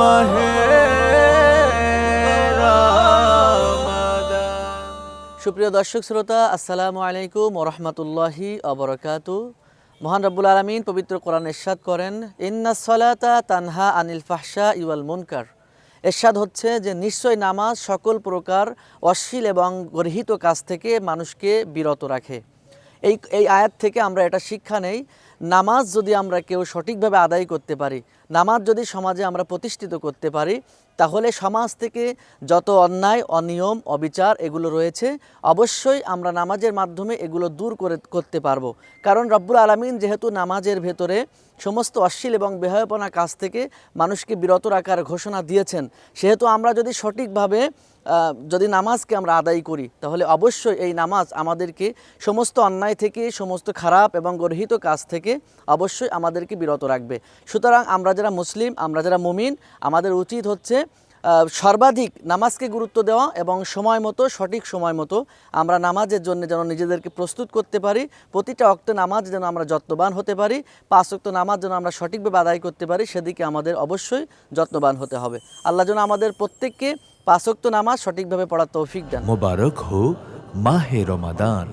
মাহে রমাদান। সুপ্রিয় দর্শক শ্রোতা, আসসালামু আলাইকুম ওয়া রাহমাতুল্লাহি ওয়া বারাকাতুহু। মহান রব্বুল আলামিন পবিত্র কোরআন ইরশাদ করেন, ইন্নাস সালাতা তানহা আনিল ফাহশাই ওয়াল মুনকার। ইরশাদ হচ্ছে যে নিশ্চয় নামাজ সকল প্রকার অশ্লীল এবং গর্হিত কাজ থেকে মানুষকে বিরত রাখে। এই আয়াত থেকে আমরা এটা শিক্ষা নেই, নামাজ যদি আমরা কেউ সঠিকভাবে আদায় করতে পারি, নামাজ যদি সমাজে আমরা প্রতিষ্ঠিত করতে পারি, তাহলে সমাজ থেকে যত অন্যায়, অনিয়ম, অবিচার এগুলো রয়েছে অবশ্যই আমরা নামাজের মাধ্যমে এগুলো দূর করতে পারবো। কারণ রব্বুল আলামিন যেহেতু নামাজের ভেতরে সমস্ত অশ্লীল এবং বেহায়াপনা কাজ থেকে মানুষকে বিরত রাখার ঘোষণা দিয়েছেন, সেহেতু আমরা যদি সঠিকভাবে যদি নামাজকে আমরা আদায় করি, তাহলে অবশ্যই এই নামাজ আমাদেরকে সমস্ত অন্যায় থেকে, সমস্ত খারাপ এবং গর্হিত কাজ থেকে অবশ্যই আমাদেরকে বিরত রাখবে। সুতরাং আমরা যারা মুসলিম, আমরা যারা মুমিন, আমাদের উচিত হচ্ছে সর্বাধিক নামাজকে গুরুত্ব দেওয়া এবং সময় মতো, সঠিক সময় মতো আমরা নামাজের জন্য যেন নিজেদেরকে প্রস্তুত করতে পারি। প্রতিটা ওয়াক্ত নামাজ যেন আমরা যত্নবান হতে পারি, 5 ওয়াক্ত নামাজ যেন আমরা সঠিকভাবে আদায় করতে পারি, সেদিকে আমাদের অবশ্যই যত্নবান হতে হবে। আল্লাহ যেন আমাদের প্রত্যেককে 5 ওয়াক্ত নামাজ সঠিকভাবে পড়ার তৌফিক দেন। মোবারক হোক মাহে রমাদান।